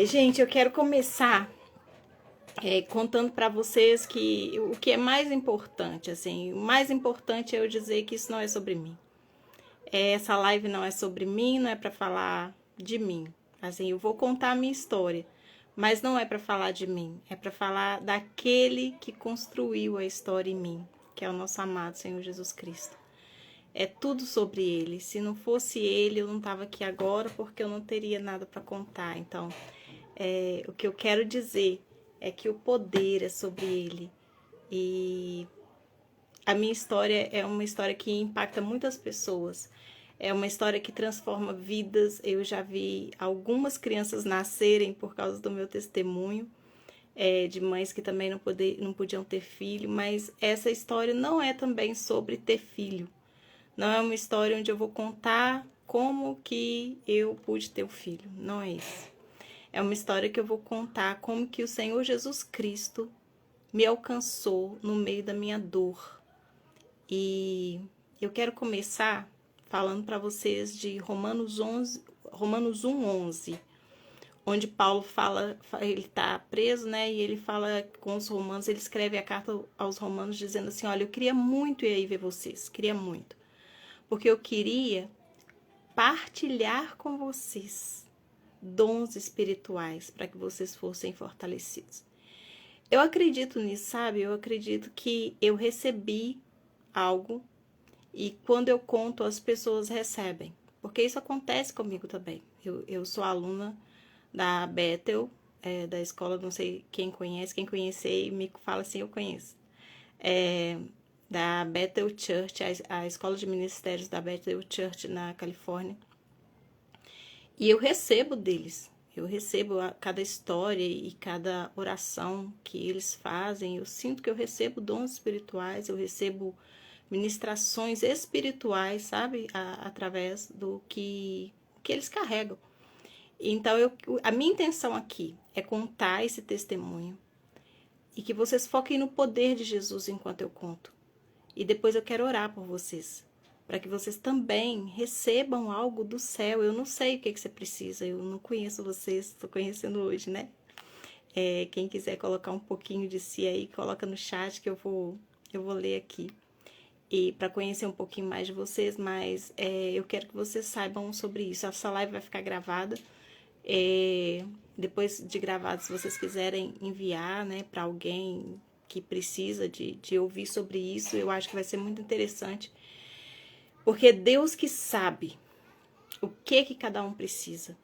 Gente, eu quero começar contando para vocês que o que é mais importante, assim, o mais importante é eu dizer que isso não é sobre mim. Essa live não é sobre mim, não é para falar de mim. Assim, eu vou contar a minha história, mas não é para falar de mim, é para falar daquele que construiu a história em mim, que é o nosso amado Senhor Jesus Cristo. É tudo sobre ele. Se não fosse ele, eu não estava aqui agora porque eu não teria nada para contar. Então, o que eu quero dizer é que o poder é sobre ele. E a minha história é uma história que impacta muitas pessoas. É uma história que transforma vidas. Eu já vi algumas crianças nascerem por causa do meu testemunho, de mães que também não podiam ter filho, mas essa história não é também sobre ter filho. Não é uma história onde eu vou contar como que eu pude ter um filho. Não é isso. É uma história que eu vou contar como que o Senhor Jesus Cristo me alcançou no meio da minha dor. E eu quero começar falando para vocês de Romanos 1:11, onde Paulo fala, ele está preso, né? E ele fala com os romanos, ele escreve a carta aos romanos dizendo assim: olha, eu queria muito ir aí ver vocês, queria muito, porque eu queria partilhar com vocês dons espirituais para que vocês fossem fortalecidos. Eu acredito nisso, sabe? Eu acredito que eu recebi algo e quando eu conto, as pessoas recebem. Porque isso acontece comigo também. Eu sou aluna da Bethel, da escola, não sei quem conhece, quem conhecer me fala assim, eu conheço. Da Bethel Church, a escola de ministérios da Bethel Church na Califórnia. E eu recebo deles. Eu recebo cada história e cada oração que eles fazem. Eu sinto que eu recebo dons espirituais, eu recebo ministrações espirituais, sabe? Através do que eles carregam. Então, a minha intenção aqui é contar esse testemunho e que vocês foquem no poder de Jesus enquanto eu conto. E depois eu quero orar por vocês, para que vocês também recebam algo do céu. Eu não sei o que você precisa, eu não conheço vocês, estou conhecendo hoje, né? Quem quiser colocar um pouquinho de si aí, coloca no chat que eu vou ler aqui. E para conhecer um pouquinho mais de vocês, mas eu quero que vocês saibam sobre isso. Essa live vai ficar gravada. Depois de gravado, se vocês quiserem enviar, né, para alguém que precisa de ouvir sobre isso, eu acho que vai ser muito interessante. Porque Deus que sabe o que cada um precisa.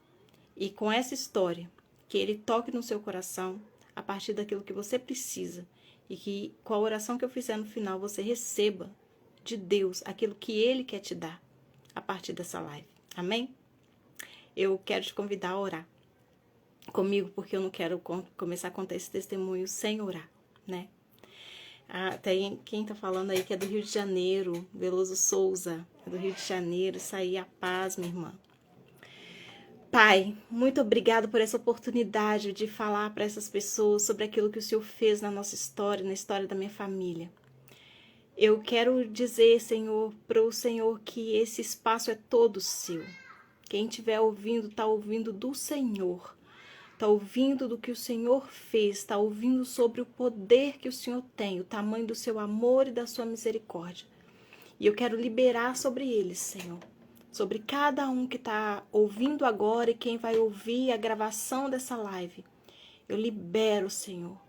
E com essa história, que Ele toque no seu coração a partir daquilo que você precisa. E que com a oração que eu fizer no final, você receba de Deus aquilo que Ele quer te dar a partir dessa live. Amém? Eu quero te convidar a orar comigo, porque eu não quero começar a contar esse testemunho sem orar, né? Tem quem tá falando aí que é do Rio de Janeiro, Veloso Souza, é do Rio de Janeiro, isso aí, a paz, minha irmã. Pai, muito obrigado por essa oportunidade de falar para essas pessoas sobre aquilo que o Senhor fez na nossa história, na história da minha família. Eu quero dizer, Senhor, para o Senhor que esse espaço é todo seu. Quem estiver ouvindo, está ouvindo do Senhor. Está ouvindo do que o Senhor fez, está ouvindo sobre o poder que o Senhor tem, o tamanho do seu amor e da sua misericórdia. E eu quero liberar sobre eles, Senhor, sobre cada um que está ouvindo agora e quem vai ouvir a gravação dessa live. Eu libero, Senhor,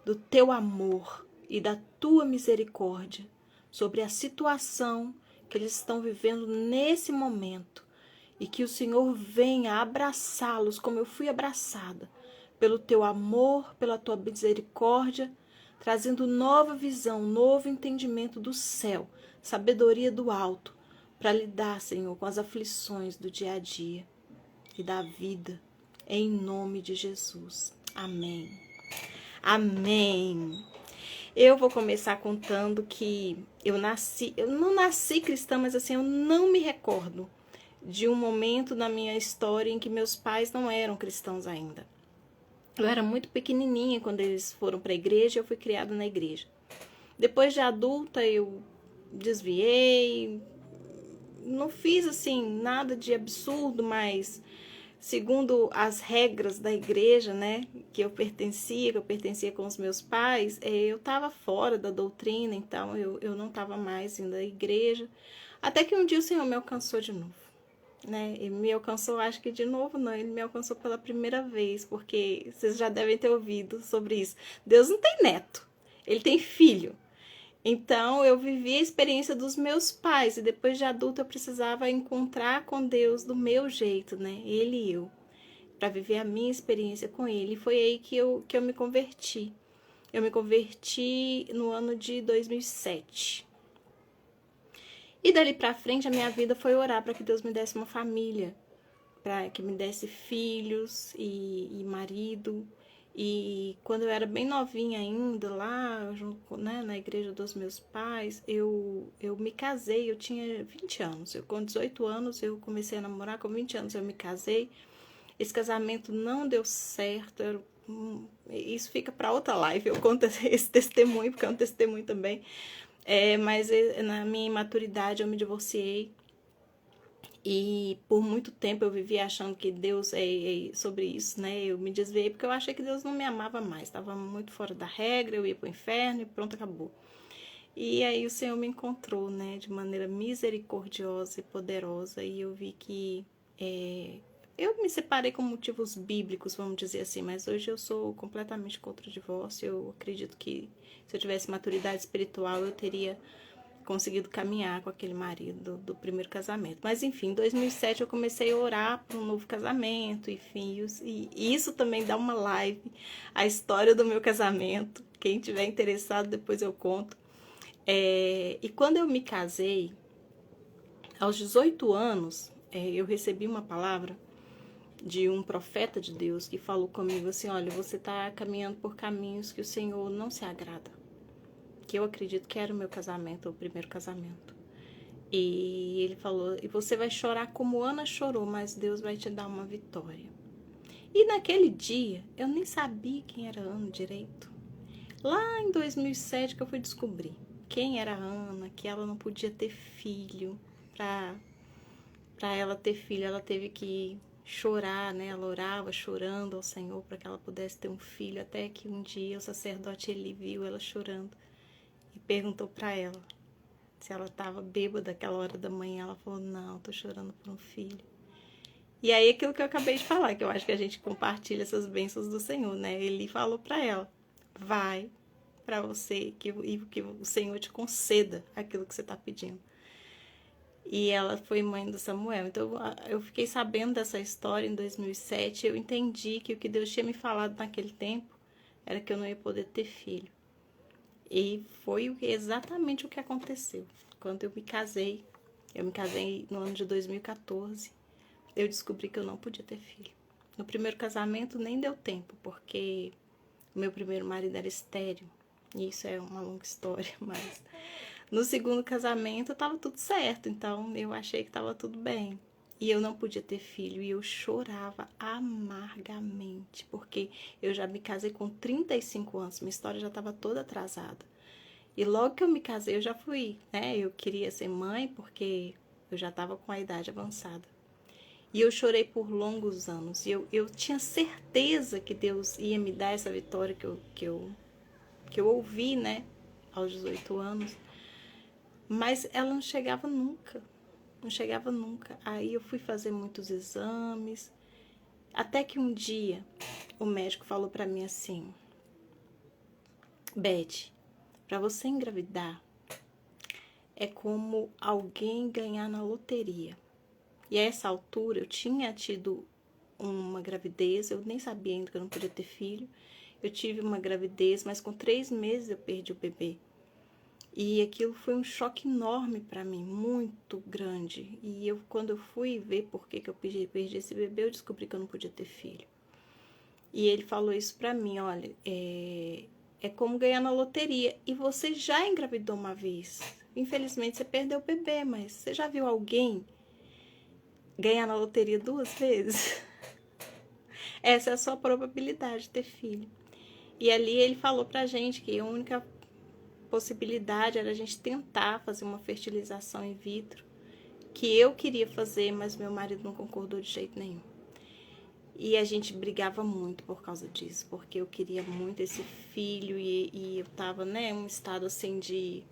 do teu amor e da tua misericórdia sobre a situação que eles estão vivendo nesse momento. E que o Senhor venha abraçá-los como eu fui abraçada, pelo teu amor, pela tua misericórdia, trazendo nova visão, novo entendimento do céu, sabedoria do alto, para lidar, Senhor, com as aflições do dia a dia e da vida, em nome de Jesus. Amém. Amém. Eu vou começar contando que eu não nasci cristã, mas assim, eu não me recordo de um momento na minha história em que meus pais não eram cristãos ainda. Eu era muito pequenininha quando eles foram para a igreja, eu fui criada na igreja. Depois de adulta eu desviei, não fiz assim nada de absurdo, mas segundo as regras da igreja, né, que eu pertencia com os meus pais, eu estava fora da doutrina, então eu não estava mais indo à igreja, até que um dia o Senhor me alcançou de novo, né, e me alcançou, acho que de novo não, ele me alcançou pela primeira vez, porque vocês já devem ter ouvido sobre isso. Deus não tem neto, ele tem filho. Então, eu vivi a experiência dos meus pais e depois de adulta eu precisava encontrar com Deus do meu jeito, né? Ele e eu, para viver a minha experiência com Ele. E foi aí que eu me converti. Eu me converti no ano de 2007. E dali para frente a minha vida foi orar para que Deus me desse uma família, para que me desse filhos e marido. E quando eu era bem novinha ainda, lá né, na igreja dos meus pais, eu me casei, eu tinha 20 anos. Com 18 anos eu comecei a namorar, com 20 anos eu me casei. Esse casamento não deu certo, isso fica para outra live, eu conto esse testemunho, porque é um testemunho também. Mas na minha imaturidade eu me divorciei. E por muito tempo eu vivi achando que Deus é sobre isso, né? Eu me desviei porque eu achei que Deus não me amava mais. Estava muito fora da regra, eu ia para o inferno e pronto, acabou. E aí o Senhor me encontrou, né? De maneira misericordiosa e poderosa. E eu vi que eu me separei com motivos bíblicos, vamos dizer assim. Mas hoje eu sou completamente contra o divórcio. Eu acredito que se eu tivesse maturidade espiritual eu teria conseguido caminhar com aquele marido do primeiro casamento. Mas enfim, em 2007 eu comecei a orar por um novo casamento, enfim, e isso também dá uma live, a história do meu casamento. Quem tiver interessado, depois eu conto. E quando eu me casei, aos 18 anos, eu recebi uma palavra de um profeta de Deus que falou comigo assim: olha, você está caminhando por caminhos que o Senhor não se agrada. Que eu acredito que era o meu casamento, o primeiro casamento. E ele falou: e você vai chorar como Ana chorou, mas Deus vai te dar uma vitória. E naquele dia, eu nem sabia quem era Ana direito. Lá em 2007 que eu fui descobrir quem era Ana, que ela não podia ter filho. Para ela ter filho, ela teve que chorar, né? Ela orava chorando ao Senhor para que ela pudesse ter um filho, até que um dia o sacerdote ele viu ela chorando e perguntou para ela se ela estava bêbada aquela hora da manhã. Ela falou: não, tô chorando por um filho. E aí aquilo que eu acabei de falar, que eu acho que a gente compartilha essas bênçãos do Senhor, né? Ele falou para ela: vai para você que o Senhor te conceda aquilo que você está pedindo. E ela foi mãe do Samuel. Então eu fiquei sabendo dessa história em 2007. Eu entendi que o que Deus tinha me falado naquele tempo era que eu não ia poder ter filho. E foi exatamente o que aconteceu. Quando eu me casei no ano de 2014, eu descobri que eu não podia ter filho. No primeiro casamento nem deu tempo, porque o meu primeiro marido era estéril. E isso é uma longa história, mas no segundo casamento estava tudo certo, então eu achei que estava tudo bem. E eu não podia ter filho e eu chorava amargamente, porque eu já me casei com 35 anos, minha história já estava toda atrasada. E logo que eu me casei, eu já fui, né? Eu queria ser mãe porque eu já estava com a idade avançada. E eu chorei por longos anos. E eu tinha certeza que Deus ia me dar essa vitória que eu ouvi, né? Aos 18 anos. Mas ela não chegava nunca. Não chegava nunca. Aí eu fui fazer muitos exames. Até que um dia o médico falou para mim assim: Beth, para você engravidar é como alguém ganhar na loteria. E a essa altura eu tinha tido uma gravidez, eu nem sabia ainda que eu não podia ter filho. Eu tive uma gravidez, mas com 3 meses eu perdi o bebê. E aquilo foi um choque enorme para mim, muito grande. E quando eu fui ver por que eu perdi esse bebê, eu descobri que eu não podia ter filho. E ele falou isso para mim: olha, é como ganhar na loteria. E você já engravidou uma vez. Infelizmente você perdeu o bebê, mas você já viu alguém ganhar na loteria 2 vezes? Essa é a sua probabilidade de ter filho. E ali ele falou pra gente que a única possibilidade era a gente tentar fazer uma fertilização in vitro, que eu queria fazer, mas meu marido não concordou de jeito nenhum. E a gente brigava muito por causa disso, porque eu queria muito esse filho e eu tava, né, em um estado assim de,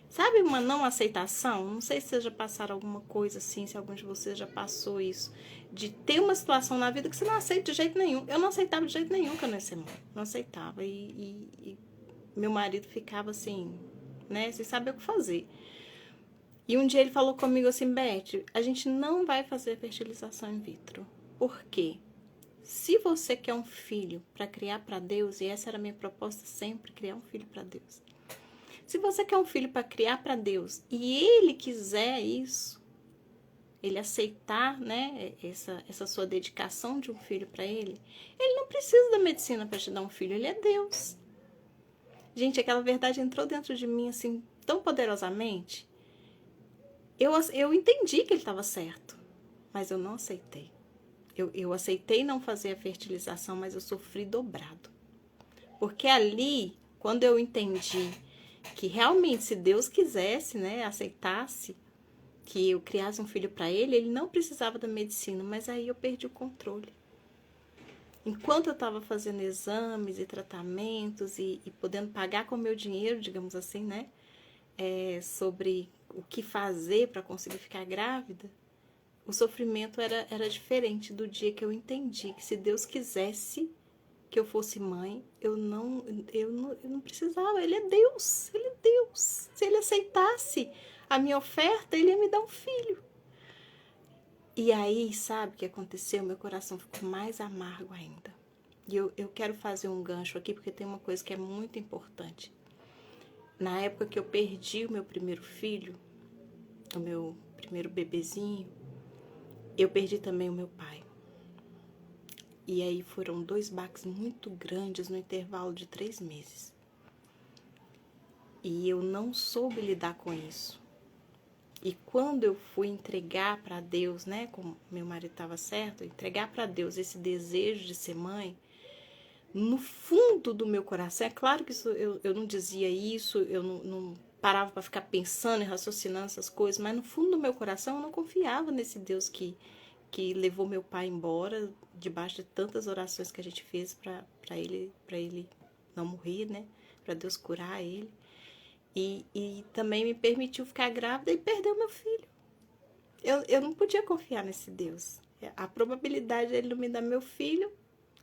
sabe, uma não aceitação? Não sei se vocês já passaram alguma coisa assim, se algum de vocês já passou isso, de ter uma situação na vida que você não aceita de jeito nenhum. Eu não aceitava de jeito nenhum que eu não ia ser mãe, não aceitava. E meu marido ficava assim, né, sem saber o que fazer. E um dia ele falou comigo assim, Beth, a gente não vai fazer fertilização in vitro. Por quê? Se você quer um filho para criar para Deus, e essa era a minha proposta sempre, criar um filho para Deus. Se você quer um filho para criar para Deus e ele quiser isso, ele aceitar, né, essa sua dedicação de um filho para ele não precisa da medicina para te dar um filho, ele é Deus. Gente, aquela verdade entrou dentro de mim assim tão poderosamente. Eu entendi que ele estava certo, mas eu não aceitei. Eu aceitei não fazer a fertilização, mas eu sofri dobrado. Porque ali, quando eu entendi que realmente, se Deus quisesse, né, aceitasse que eu criasse um filho para ele não precisava da medicina, mas aí eu perdi o controle. Enquanto eu estava fazendo exames e tratamentos e podendo pagar com o meu dinheiro, digamos assim, né, sobre o que fazer para conseguir ficar grávida, o sofrimento era diferente do dia que eu entendi que se Deus quisesse que eu fosse mãe, eu não precisava. Ele é Deus, ele é Deus. Se ele aceitasse a minha oferta, ele ia me dar um filho. E aí, sabe o que aconteceu? Meu coração ficou mais amargo ainda. E eu quero fazer um gancho aqui, porque tem uma coisa que é muito importante. Na época que eu perdi o meu primeiro filho, o meu primeiro bebezinho, eu perdi também o meu pai. E aí foram 2 baques muito grandes no intervalo de 3 meses. E eu não soube lidar com isso. E quando eu fui entregar para Deus, né, como meu marido estava certo, entregar para Deus esse desejo de ser mãe, no fundo do meu coração, é claro que isso, eu não dizia isso, eu não parava para ficar pensando e raciocinando essas coisas, mas no fundo do meu coração eu não confiava nesse Deus que levou meu pai embora, debaixo de tantas orações que a gente fez para ele não morrer, né, para Deus curar ele. E também me permitiu ficar grávida e perder o meu filho. Eu não podia confiar nesse Deus. A probabilidade dele não me dar meu filho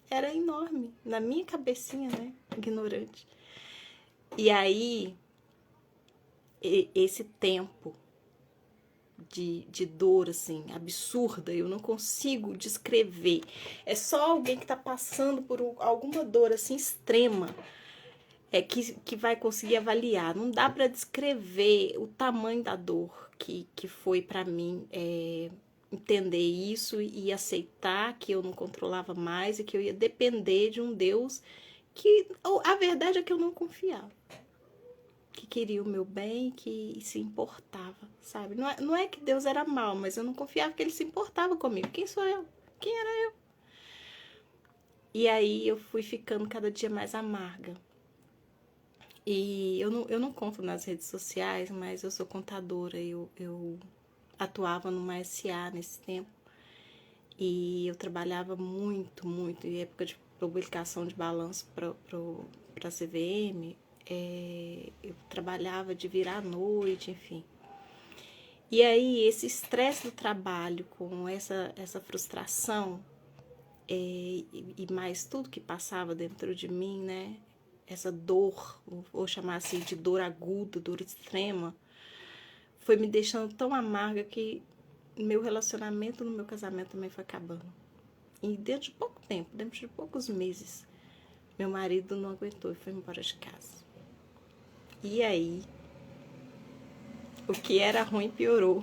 era enorme, na minha cabecinha, né, ignorante. E aí, esse tempo de dor, assim, absurda, eu não consigo descrever. É só alguém que tá passando por alguma dor, assim, extrema, que vai conseguir avaliar. Não dá para descrever o tamanho da dor que foi para mim entender isso e aceitar que eu não controlava mais e que eu ia depender de um Deus que a verdade é que eu não confiava, que queria o meu bem, que se importava, sabe? Não é que Deus era mau, mas eu não confiava que ele se importava comigo. Quem sou eu? Quem era eu? E aí eu fui ficando cada dia mais amarga. E eu não conto nas redes sociais, mas eu sou contadora, eu atuava numa SA nesse tempo. E eu trabalhava muito, muito, em época de publicação de balanço para a CVM, eu trabalhava de virar à noite, enfim. E aí esse estresse do trabalho com essa frustração e mais tudo que passava dentro de mim, né? Essa dor, vou chamar assim de dor aguda, dor extrema, foi me deixando tão amarga que meu relacionamento no meu casamento também foi acabando. E dentro de pouco tempo, dentro de poucos meses, meu marido não aguentou e foi embora de casa. E aí, o que era ruim piorou.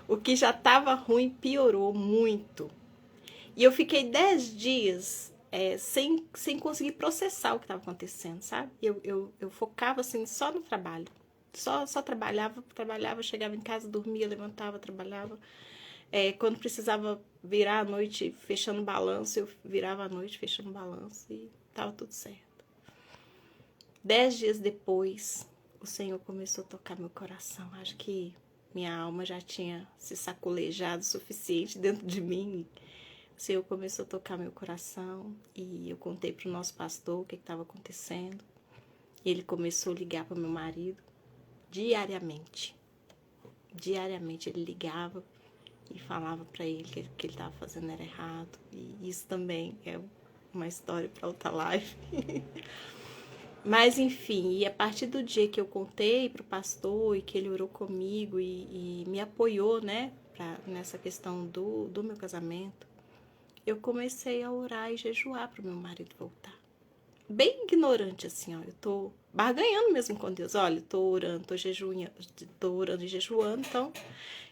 O que já estava ruim piorou muito. E eu fiquei 10 dias sem conseguir processar o que estava acontecendo, sabe? Eu focava assim só no trabalho. Só trabalhava, chegava em casa, dormia, levantava, trabalhava. Quando precisava virar à noite fechando balanço, eu virava à noite fechando balanço e estava tudo certo. 10 dias depois, o Senhor começou a tocar meu coração. Acho que minha alma já tinha se sacolejado o suficiente dentro de mim. o Senhor começou a tocar meu coração e eu contei para o nosso pastor o que estava acontecendo. Ele começou a ligar para o meu marido diariamente. Diariamente ele ligava e falava para ele que o que ele estava fazendo era errado. E isso também é uma história para outra live. Mas enfim, e a partir do dia que eu contei para o pastor e que ele orou comigo e me apoiou, né, nessa questão do meu casamento, eu comecei a orar e jejuar para o meu marido voltar. Bem ignorante assim, ó, eu tô barganhando mesmo com Deus. Olha, eu tô orando, tô orando e jejuando,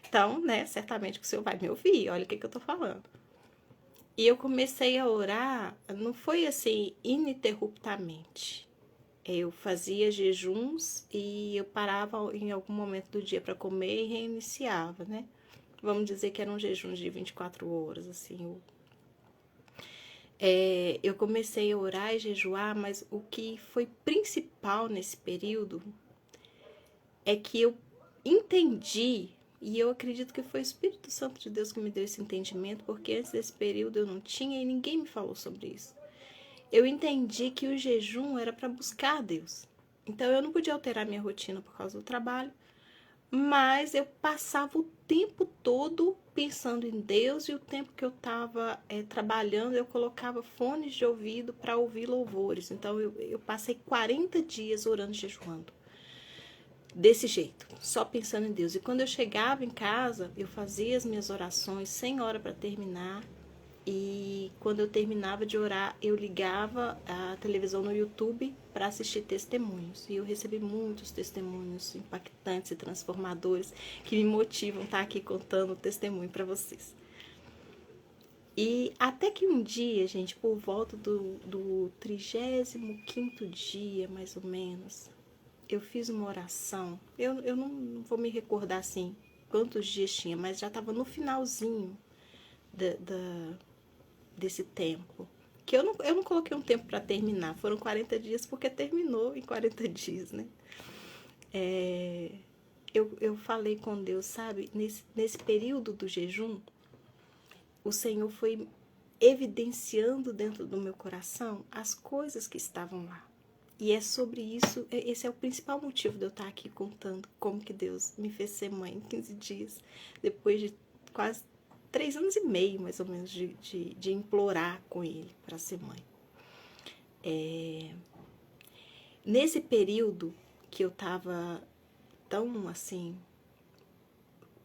então, né, certamente que o Senhor vai me ouvir, olha o que eu tô falando. E eu comecei a orar, não foi assim, ininterruptamente. Eu fazia jejuns e eu parava em algum momento do dia para comer e reiniciava, né? Vamos dizer que eram jejuns de 24 horas, assim. Eu comecei a orar e jejuar, mas o que foi principal nesse período é que eu entendi, e eu acredito que foi o Espírito Santo de Deus que me deu esse entendimento, porque antes desse período eu não tinha e ninguém me falou sobre isso. Eu entendi que o jejum era para buscar a Deus. Então eu não podia alterar minha rotina por causa do trabalho, mas eu passava o tempo todo pensando em Deus e o tempo que eu estava trabalhando eu colocava fones de ouvido para ouvir louvores. Então eu passei 40 dias orando e jejuando. Desse jeito, só pensando em Deus. E quando eu chegava em casa, eu fazia as minhas orações sem hora para terminar. E quando eu terminava de orar, eu ligava a televisão no YouTube para assistir testemunhos. E eu recebi muitos testemunhos impactantes e transformadores que me motivam a estar aqui contando o testemunho para vocês. E até que um dia, gente, por volta do 35º dia, mais ou menos, eu fiz uma oração. Eu não vou me recordar assim quantos dias tinha, mas já estava no finalzinho desse tempo. Que eu não coloquei um tempo para terminar, foram 40 dias porque terminou em 40 dias, né? Eu falei com Deus, sabe? Nesse período do jejum, o Senhor foi evidenciando dentro do meu coração as coisas que estavam lá. E é sobre isso, esse é o principal motivo de eu estar aqui contando como que Deus me fez ser mãe em 15 dias, depois de quase 3 anos e meio, mais ou menos, de implorar com ele para ser mãe. Nesse período que eu estava tão, assim,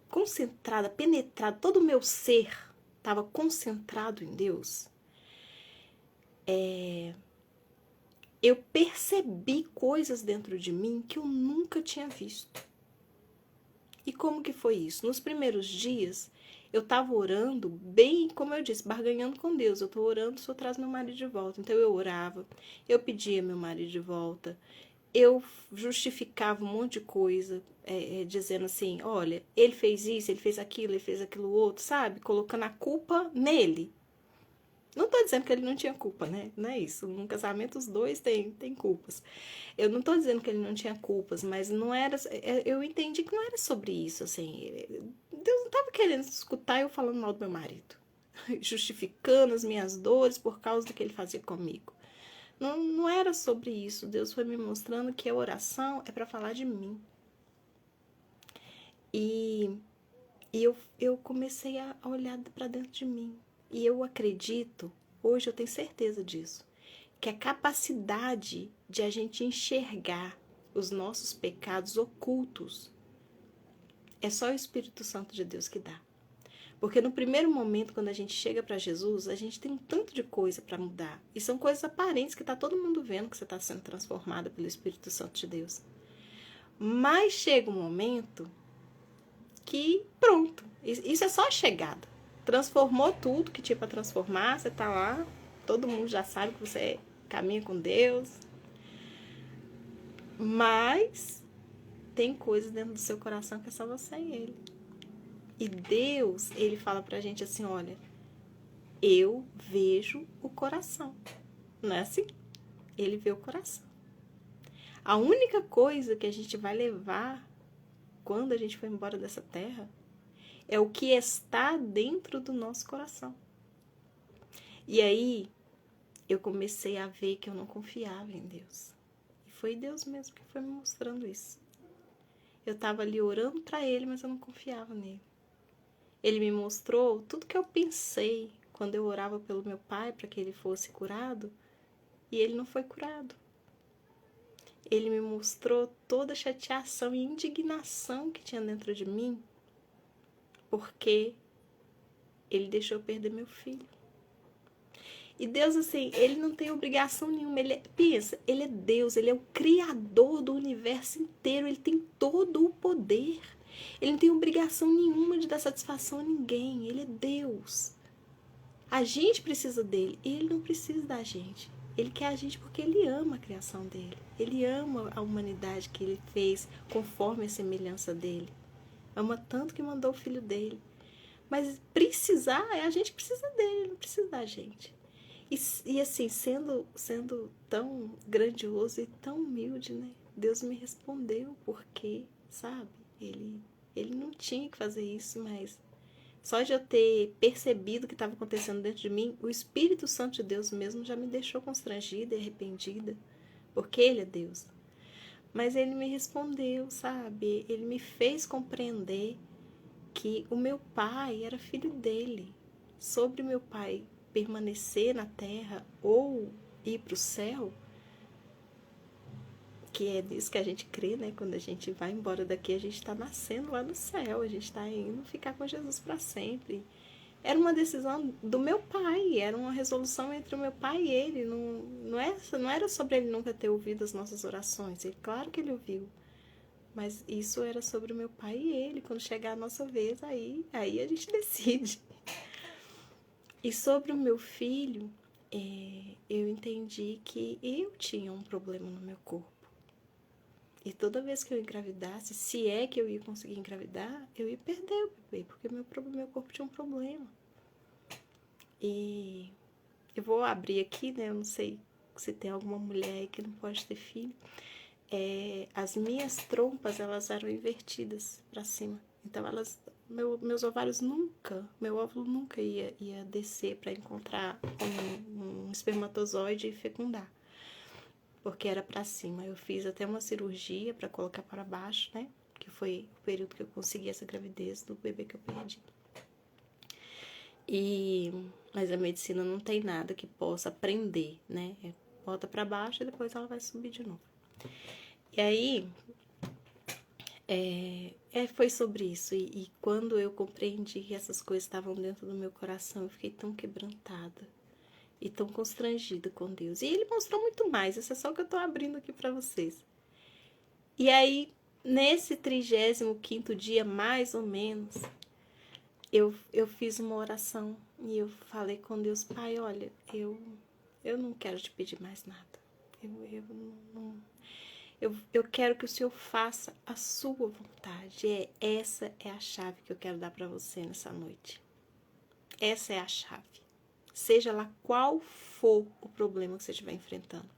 concentrada, penetrada, todo o meu ser estava concentrado em Deus, eu percebi coisas dentro de mim que eu nunca tinha visto. E como que foi isso? Nos primeiros dias, eu estava orando bem, como eu disse, barganhando com Deus. Eu estou orando, só traz meu marido de volta. Então eu orava, eu pedia meu marido de volta, eu justificava um monte de coisa, dizendo assim, olha, ele fez isso, ele fez aquilo outro, sabe? Colocando a culpa nele. Não tô dizendo que ele não tinha culpa, né? Não é isso. Num casamento os dois têm culpas. Eu não tô dizendo que ele não tinha culpas, mas não era... Eu entendi que não era sobre isso, assim. Deus não tava querendo escutar eu falando mal do meu marido. Justificando as minhas dores por causa do que ele fazia comigo. Não era sobre isso. Deus foi me mostrando que a oração é para falar de mim. E eu comecei a olhar para dentro de mim. E eu acredito, hoje eu tenho certeza disso, que a capacidade de a gente enxergar os nossos pecados ocultos é só o Espírito Santo de Deus que dá. Porque no primeiro momento, quando a gente chega para Jesus, a gente tem um tanto de coisa para mudar. E são coisas aparentes que está todo mundo vendo que você está sendo transformada pelo Espírito Santo de Deus. Mas chega um momento que pronto, isso é só a chegada. Transformou tudo que tinha para transformar, você tá lá, todo mundo já sabe que você caminha com Deus, mas tem coisas dentro do seu coração que é só você e ele. E Deus, ele fala pra gente assim, olha, eu vejo o coração, não é assim? Ele vê o coração. A única coisa que a gente vai levar quando a gente for embora dessa terra é o que está dentro do nosso coração. E aí, eu comecei a ver que eu não confiava em Deus. E foi Deus mesmo que foi me mostrando isso. Eu estava ali orando para Ele, mas eu não confiava nele. Ele me mostrou tudo que eu pensei quando eu orava pelo meu pai para que ele fosse curado, e ele não foi curado. Ele me mostrou toda a chateação e indignação que tinha dentro de mim, porque ele deixou eu perder meu filho. E Deus, assim, ele não tem obrigação nenhuma. Pensa, ele é Deus, ele é o criador do universo inteiro, ele tem todo o poder. Ele não tem obrigação nenhuma de dar satisfação a ninguém, ele é Deus. A gente precisa dele, ele não precisa da gente. Ele quer a gente porque ele ama a criação dele. Ele ama a humanidade que ele fez conforme a semelhança dele. Ama tanto que mandou o filho dele. Mas precisar, a gente precisa dele, não precisa da gente. E assim, sendo tão grandioso e tão humilde, né? Deus me respondeu porque, sabe? Ele não tinha que fazer isso, mas só de eu ter percebido o que estava acontecendo dentro de mim, o Espírito Santo de Deus mesmo já me deixou constrangida e arrependida, porque Ele é Deus. Mas Ele me respondeu, sabe? Ele me fez compreender que o meu pai era filho dele. Sobre meu pai permanecer na terra ou ir para o céu, que é nisso que a gente crê, né? Quando a gente vai embora daqui, a gente está nascendo lá no céu, a gente está indo ficar com Jesus para sempre. Era uma decisão do meu pai, era uma resolução entre o meu pai e ele. Não era sobre ele nunca ter ouvido as nossas orações. Ele, claro que ele ouviu. Mas isso era sobre o meu pai e ele. Quando chegar a nossa vez, aí a gente decide. E sobre o meu filho, eu entendi que eu tinha um problema no meu corpo. E toda vez que eu engravidasse, se é que eu ia conseguir engravidar, eu ia perder o bebê, porque meu corpo tinha um problema. E eu vou abrir aqui, né? Eu não sei se tem alguma mulher aí que não pode ter filho. As minhas trompas, elas eram invertidas para cima. Então, meus ovários meu óvulo nunca ia descer para encontrar um espermatozoide e fecundar. Porque era para cima. Eu fiz até uma cirurgia para colocar para baixo, né? Que foi o período que eu consegui essa gravidez do bebê que eu perdi. Mas a medicina não tem nada que possa prender, né? Bota para baixo e depois ela vai subir de novo. E aí, foi sobre isso. E quando eu compreendi que essas coisas estavam dentro do meu coração, eu fiquei tão quebrantada e tão constrangida com Deus. E ele mostrou muito mais, isso é só o que eu tô abrindo aqui para vocês. E aí, nesse 35º dia, mais ou menos, eu fiz uma oração e eu falei com Deus: Pai, olha, eu não quero te pedir mais nada. Eu quero que o Senhor faça a sua vontade. Essa é a chave que eu quero dar para você nessa noite. Essa é a chave. Seja lá qual for o problema que você estiver enfrentando.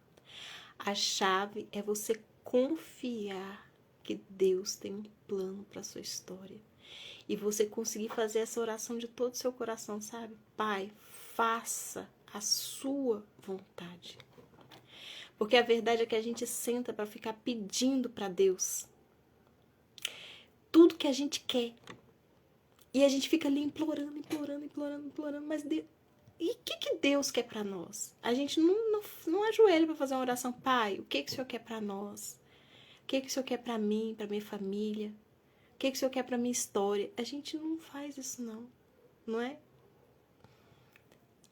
A chave é você confiar que Deus tem um plano para a sua história. E você conseguir fazer essa oração de todo o seu coração, sabe? Pai, faça a sua vontade. Porque a verdade é que a gente senta para ficar pedindo para Deus tudo que a gente quer. E a gente fica ali implorando, mas Deus... E o que Deus quer para nós? A gente não ajoelha para fazer uma oração. Pai, o que o Senhor quer para nós? O que o Senhor quer para mim, para minha família? O que o Senhor quer para minha história? A gente não faz isso não é?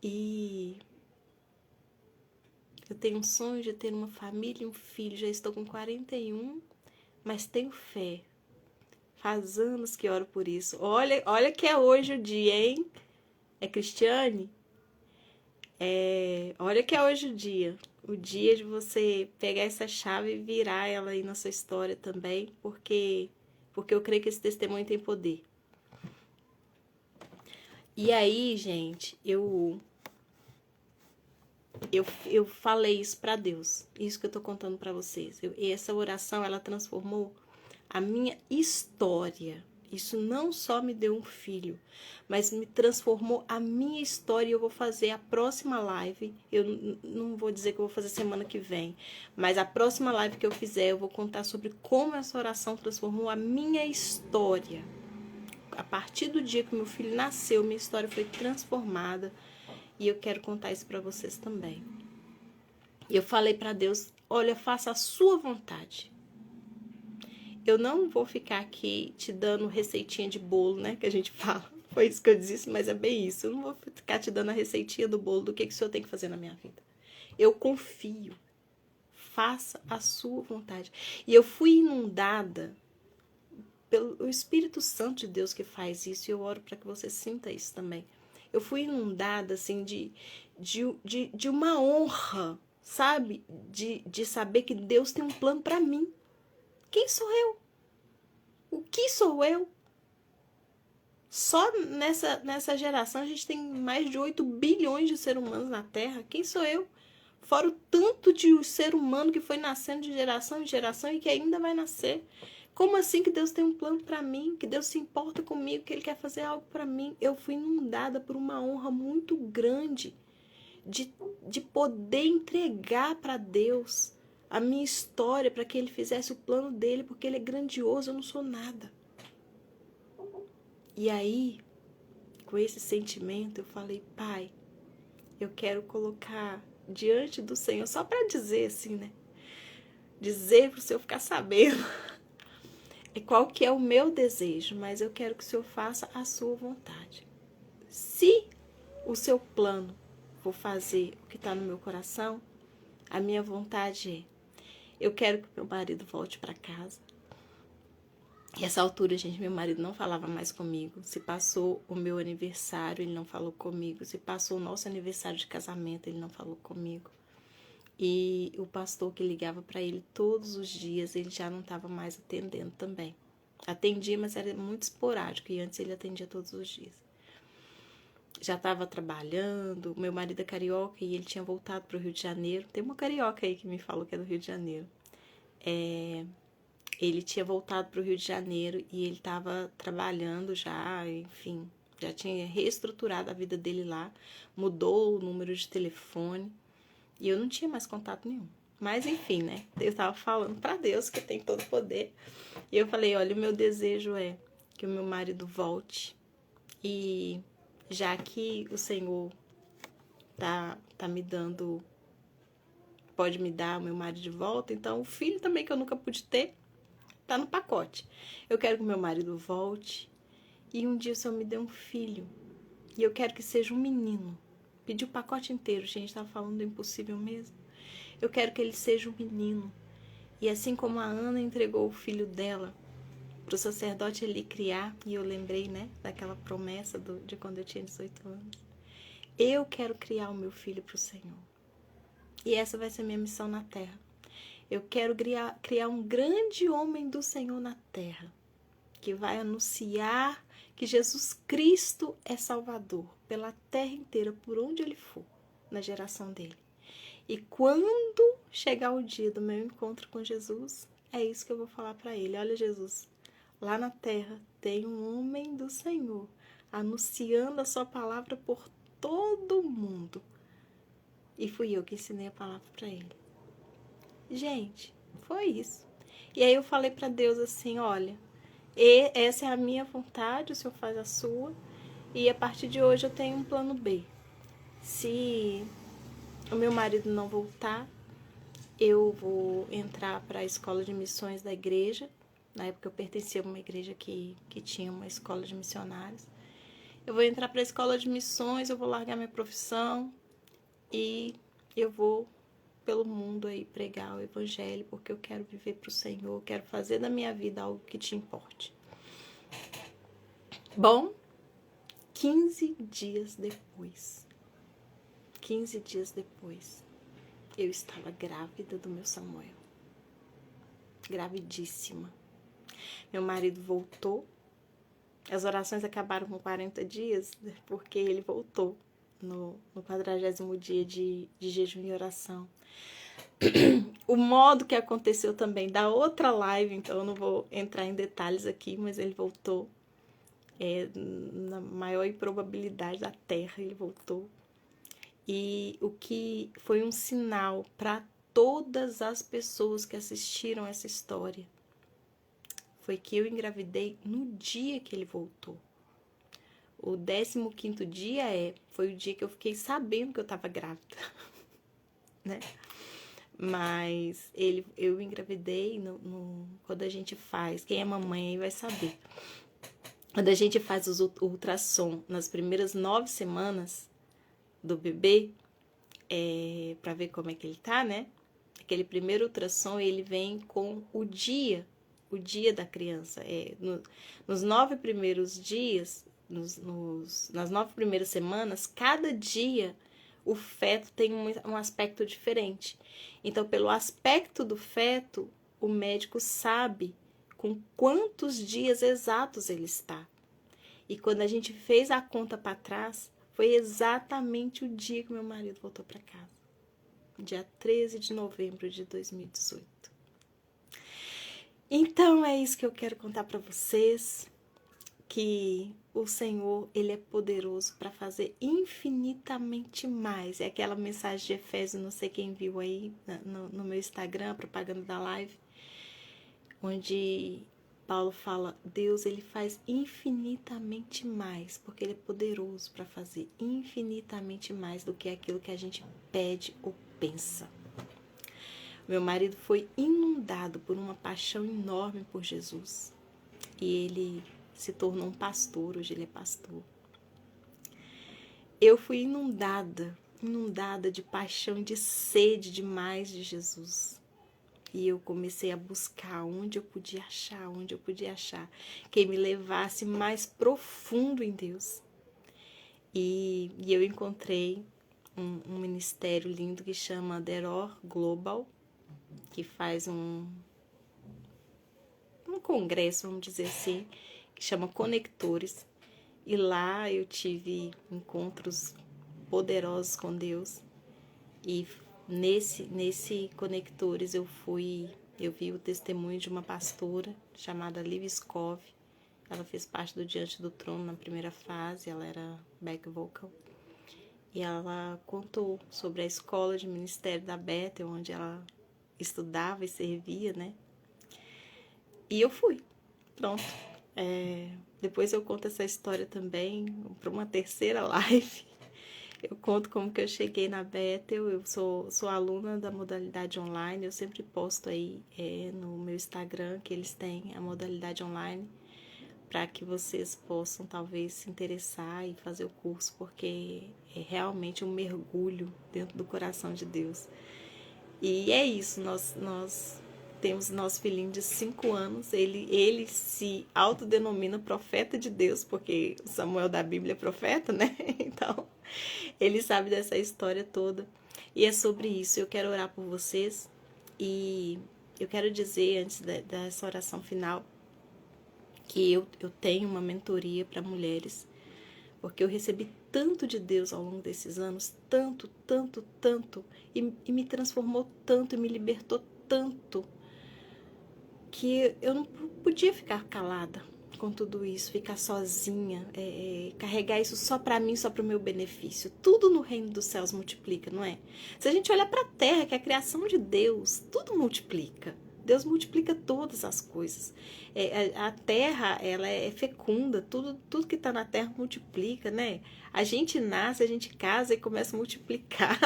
E eu tenho um sonho de ter uma família e um filho. Já estou com 41, mas tenho fé. Faz anos que oro por isso. Olha que é hoje o dia, hein? Cristiane? Olha que é hoje o dia. O dia de você pegar essa chave e virar ela aí na sua história também, porque eu creio que esse testemunho tem poder. E aí, gente, eu falei isso para Deus, isso que eu tô contando para vocês. E essa oração, ela transformou a minha história. Isso não só me deu um filho, mas me transformou a minha história. Eu vou fazer a próxima live. Eu não vou dizer que eu vou fazer semana que vem, mas a próxima live que eu fizer, eu vou contar sobre como essa oração transformou a minha história. A partir do dia que meu filho nasceu, minha história foi transformada. E eu quero contar isso para vocês também. E eu falei para Deus, olha, faça a sua vontade. Eu não vou ficar aqui te dando receitinha de bolo, né, que a gente fala. Foi isso que eu disse, mas é bem isso. Eu não vou ficar te dando a receitinha do bolo do que o senhor tem que fazer na minha vida. Eu confio. Faça a sua vontade. E eu fui inundada pelo Espírito Santo de Deus que faz isso. E eu oro para que você sinta isso também. Eu fui inundada, assim, de uma honra, sabe? De saber que Deus tem um plano para mim. Quem sou eu? O que sou eu? Só nessa geração a gente tem mais de 8 bilhões de seres humanos na Terra. Quem sou eu? Fora o tanto de ser humano que foi nascendo de geração em geração e que ainda vai nascer. Como assim que Deus tem um plano para mim? Que Deus se importa comigo, que Ele quer fazer algo para mim? Eu fui inundada por uma honra muito grande de poder entregar para Deus a minha história, para que Ele fizesse o plano dEle, porque Ele é grandioso, eu não sou nada. E aí, com esse sentimento, eu falei, Pai, eu quero colocar diante do Senhor, só para dizer assim, né? Dizer para o Senhor ficar sabendo qual que é o meu desejo, mas eu quero que o Senhor faça a sua vontade. Se o seu plano for fazer o que está no meu coração, a minha vontade eu quero que meu marido volte para casa. E essa altura, gente, meu marido não falava mais comigo. Se passou o meu aniversário, ele não falou comigo. Se passou o nosso aniversário de casamento, ele não falou comigo. E o pastor que ligava para ele todos os dias, ele já não estava mais atendendo também. Atendia, mas era muito esporádico. E antes ele atendia todos os dias. Já estava trabalhando. Meu marido é carioca e ele tinha voltado para o Rio de Janeiro. Tem uma carioca aí que me falou que é do Rio de Janeiro. Ele tinha voltado para o Rio de Janeiro e ele estava trabalhando já, enfim, já tinha reestruturado a vida dele lá, mudou o número de telefone e eu não tinha mais contato nenhum. Mas enfim, né? Eu estava falando para Deus que tem todo o poder e eu falei, olha, o meu desejo é que o meu marido volte e já que o Senhor tá me dando, pode me dar o meu marido de volta, então o filho também que eu nunca pude ter, tá no pacote. Eu quero que meu marido volte e um dia o Senhor me dê um filho. E eu quero que seja um menino. Pedi o pacote inteiro, gente, tava falando do impossível mesmo. Eu quero que ele seja um menino. E assim como a Ana entregou o filho dela pro sacerdote ele criar, e eu lembrei, né, daquela promessa de quando eu tinha 18 anos. Eu quero criar o meu filho pro Senhor. E essa vai ser minha missão na terra. Eu quero criar um grande homem do Senhor na terra, que vai anunciar que Jesus Cristo é Salvador pela terra inteira, por onde ele for, na geração dele. E quando chegar o dia do meu encontro com Jesus, é isso que eu vou falar para ele. Olha, Jesus, lá na terra tem um homem do Senhor, anunciando a sua palavra por todo mundo. E fui eu que ensinei a palavra para ele. Gente, foi isso. E aí eu falei para Deus assim, olha, essa é a minha vontade, o Senhor faz a sua. E a partir de hoje eu tenho um plano B. Se o meu marido não voltar, eu vou entrar para a escola de missões da igreja. Na época eu pertencia a uma igreja que tinha uma escola de missionários. Eu vou entrar para a escola de missões, eu vou largar minha profissão e eu vou pelo mundo aí pregar o evangelho, porque eu quero viver para o Senhor, eu quero fazer da minha vida algo que te importe. Bom, 15 dias depois, eu estava grávida do meu Samuel. Gravidíssima. Meu marido voltou. As orações acabaram com 40 dias, porque ele voltou no 40º dia de jejum e oração. O modo que aconteceu também da outra live, então eu não vou entrar em detalhes aqui, mas ele voltou. Na maior improbabilidade da Terra, ele voltou. E o que foi um sinal para todas as pessoas que assistiram essa história foi que eu engravidei no dia que ele voltou. O 15º dia foi o dia que eu fiquei sabendo que eu estava grávida, né? Mas eu engravidei quando a gente faz, quem é mamãe aí vai saber. Quando a gente faz o ultrassom nas primeiras 9 semanas do bebê, para ver como é que ele tá, né? Aquele primeiro ultrassom, ele vem com o dia da criança. Nos 9 primeiros dias, nas 9 primeiras semanas, cada dia o feto tem um aspecto diferente. Então, pelo aspecto do feto, o médico sabe com quantos dias exatos ele está. E quando a gente fez a conta para trás, foi exatamente o dia que meu marido voltou para casa. Dia 13 de novembro de 2018. Então, é isso que eu quero contar para vocês, que o Senhor, ele é poderoso para fazer infinitamente mais. É aquela mensagem de Efésios, não sei quem viu aí no meu Instagram, a propaganda da live, onde Paulo fala, Deus, ele faz infinitamente mais, porque ele é poderoso para fazer infinitamente mais do que aquilo que a gente pede ou pensa. Meu marido foi inundado por uma paixão enorme por Jesus. E ele se tornou um pastor, hoje ele é pastor. Eu fui inundada de paixão e de sede demais de Jesus. E eu comecei a buscar onde eu podia achar quem me levasse mais profundo em Deus. E eu encontrei um ministério lindo que chama Deror Global, que faz um congresso, vamos dizer assim, que chama Conectores. E lá eu tive encontros poderosos com Deus. E nesse Conectores eu vi o testemunho de uma pastora chamada Liv Skov. Ela fez parte do Diante do Trono na primeira fase, ela era back vocal. E ela contou sobre a escola de ministério da Bethel, onde ela estudava e servia, né? E eu fui. Pronto. Depois eu conto essa história também para uma terceira live. Eu conto como que eu cheguei na Bethel. Eu sou aluna da modalidade online. Eu sempre posto aí no meu Instagram que eles têm a modalidade online, para que vocês possam talvez se interessar e fazer o curso, porque é realmente um mergulho dentro do coração de Deus. E é isso, nós temos nosso filhinho de 5 anos, ele se autodenomina profeta de Deus, porque o Samuel da Bíblia é profeta, né? Então, ele sabe dessa história toda. E é sobre isso, eu quero orar por vocês. E eu quero dizer, antes dessa oração final, que eu tenho uma mentoria para mulheres, porque eu recebi tanto de Deus ao longo desses anos, tanto, e me transformou tanto, e me libertou tanto, que eu não podia ficar calada com tudo isso, ficar sozinha, carregar isso só para mim, só para o meu benefício. Tudo no reino dos céus multiplica, não é? Se a gente olhar para a terra, que é a criação de Deus, tudo multiplica. Deus multiplica todas as coisas. A terra, ela é fecunda, tudo que está na terra multiplica, né? A gente nasce, a gente casa e começa a multiplicar,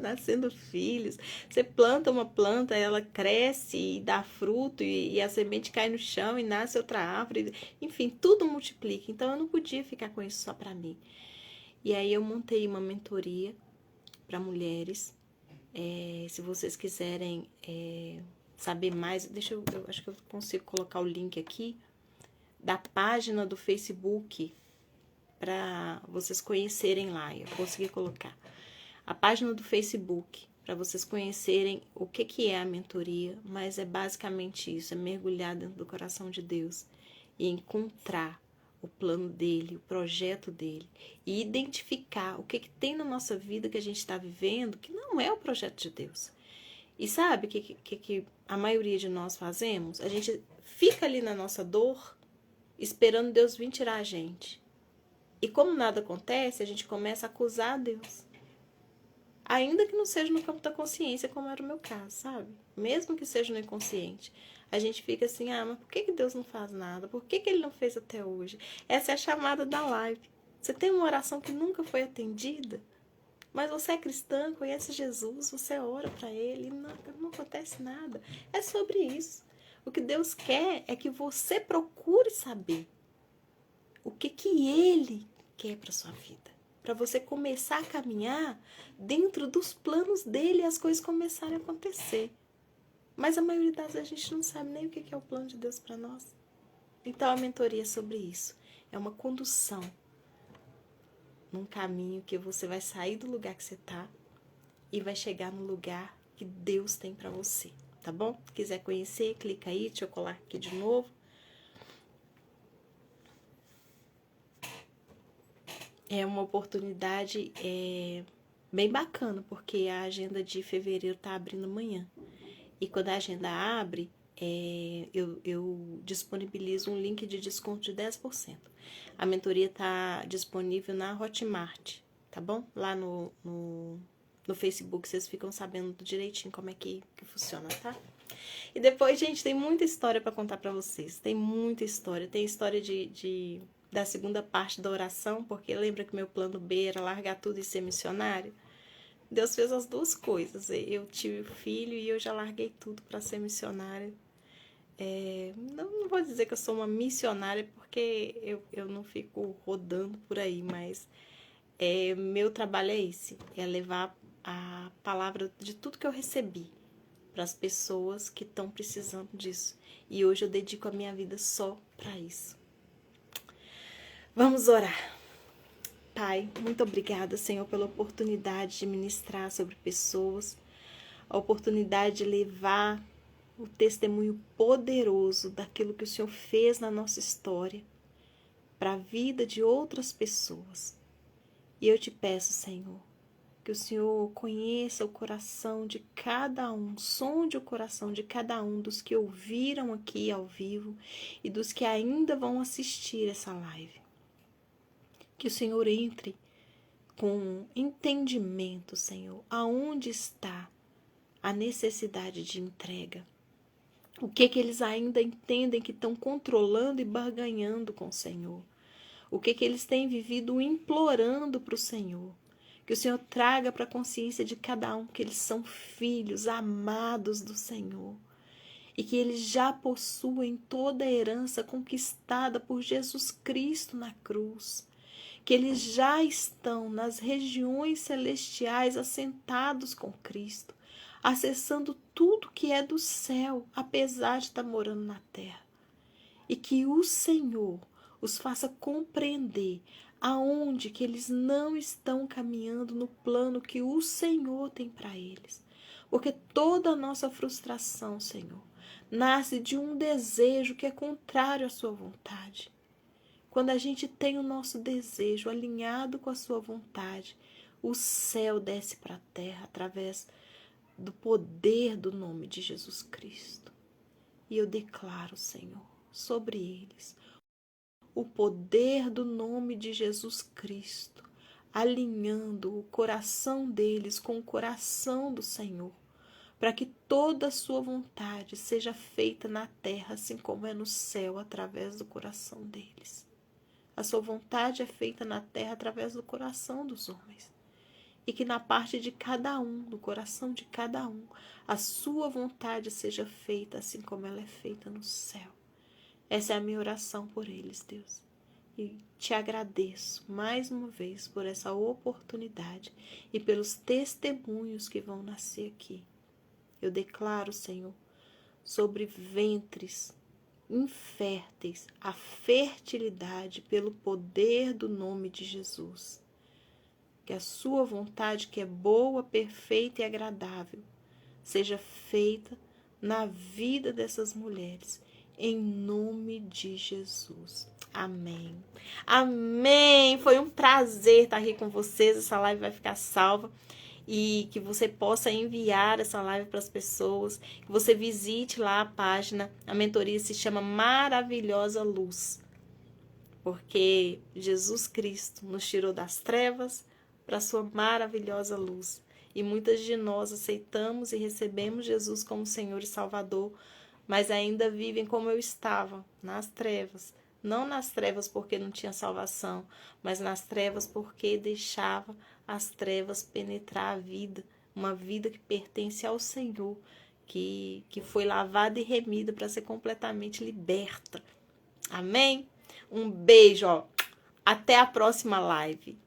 nascendo filhos. Você planta uma planta, ela cresce e dá fruto, e a semente cai no chão e nasce outra árvore. Enfim, tudo multiplica. Então, eu não podia ficar com isso só para mim. E aí, eu montei uma mentoria para mulheres. Se vocês quiserem saber mais, eu acho que eu consigo colocar o link aqui da página do Facebook para vocês conhecerem lá. Eu consegui colocar a página do Facebook para vocês conhecerem o que é a mentoria, mas é basicamente isso, é mergulhar dentro do coração de Deus e encontrar o plano dele, o projeto dele, e identificar o que tem na nossa vida que a gente está vivendo que não é o projeto de Deus. E sabe o que a maioria de nós fazemos? A gente fica ali na nossa dor esperando Deus vir tirar a gente. E como nada acontece, a gente começa a acusar Deus. Ainda que não seja no campo da consciência, como era o meu caso, sabe? Mesmo que seja no inconsciente. A gente fica assim, mas por que Deus não faz nada? Por que Ele não fez até hoje? Essa é a chamada da live. Você tem uma oração que nunca foi atendida, mas você é cristã, conhece Jesus, você ora para Ele e não acontece nada. É sobre isso. O que Deus quer é que você procure saber o que Ele quer para sua vida. Para você começar a caminhar dentro dos planos dele e as coisas começarem a acontecer. Mas a maioria das vezes a gente não sabe nem o que é o plano de Deus para nós. Então a mentoria é sobre isso. É uma condução num caminho que você vai sair do lugar que você está e vai chegar no lugar que Deus tem para você, tá bom? Se quiser conhecer, clica aí, deixa eu colar aqui de novo. É uma oportunidade bem bacana, porque a agenda de fevereiro tá abrindo amanhã. E quando a agenda abre, eu disponibilizo um link de desconto de 10%. A mentoria tá disponível na Hotmart, tá bom? Lá no Facebook vocês ficam sabendo direitinho como é que funciona, tá? E depois, gente, tem muita história para contar para vocês. Tem muita história. Tem história da segunda parte da oração, porque lembra que meu plano B era largar tudo e ser missionário? Deus fez as duas coisas. Eu tive filho e eu já larguei tudo para ser missionária. Não vou dizer que eu sou uma missionária, porque eu não fico rodando por aí, mas meu trabalho é esse, é levar a palavra de tudo que eu recebi para as pessoas que estão precisando disso. E hoje eu dedico a minha vida só para isso. Vamos orar. Pai, muito obrigada, Senhor, pela oportunidade de ministrar sobre pessoas, a oportunidade de levar o testemunho poderoso daquilo que o Senhor fez na nossa história para a vida de outras pessoas. E eu te peço, Senhor, que o Senhor conheça o coração de cada um, sonde o coração de cada um dos que ouviram aqui ao vivo e dos que ainda vão assistir essa live. Que o Senhor entre com entendimento, Senhor, aonde está a necessidade de entrega. O que eles ainda entendem que estão controlando e barganhando com o Senhor. O que eles têm vivido implorando para o Senhor. Que o Senhor traga para a consciência de cada um que eles são filhos amados do Senhor. E que eles já possuem toda a herança conquistada por Jesus Cristo na cruz. Que eles já estão nas regiões celestiais assentados com Cristo, acessando tudo que é do céu, apesar de estar morando na terra. E que o Senhor os faça compreender aonde que eles não estão caminhando no plano que o Senhor tem para eles. Porque toda a nossa frustração, Senhor, nasce de um desejo que é contrário à sua vontade. Quando a gente tem o nosso desejo alinhado com a sua vontade, o céu desce para a terra através do poder do nome de Jesus Cristo. E eu declaro, Senhor, sobre eles, o poder do nome de Jesus Cristo, alinhando o coração deles com o coração do Senhor, para que toda a sua vontade seja feita na terra, assim como é no céu, através do coração deles. A sua vontade é feita na terra através do coração dos homens. E que na parte de cada um, no coração de cada um, a sua vontade seja feita assim como ela é feita no céu. Essa é a minha oração por eles, Deus. E te agradeço mais uma vez por essa oportunidade e pelos testemunhos que vão nascer aqui. Eu declaro, Senhor, sobre ventres inférteis, a fertilidade pelo poder do nome de Jesus. Que a sua vontade, que é boa, perfeita e agradável, seja feita na vida dessas mulheres, em nome de Jesus. Amém. Amém. Foi um prazer estar aqui com vocês. Essa live vai ficar salva. E que você possa enviar essa live para as pessoas, que você visite lá a página, a mentoria se chama Maravilhosa Luz, porque Jesus Cristo nos tirou das trevas para a sua maravilhosa luz. E muitas de nós aceitamos e recebemos Jesus como Senhor e Salvador, mas ainda vivem como eu estava, nas trevas. Não nas trevas porque não tinha salvação, mas nas trevas porque deixava as trevas penetrar a vida, uma vida que pertence ao Senhor, que foi lavada e remida para ser completamente liberta. Amém? Um beijo, ó. Até a próxima live.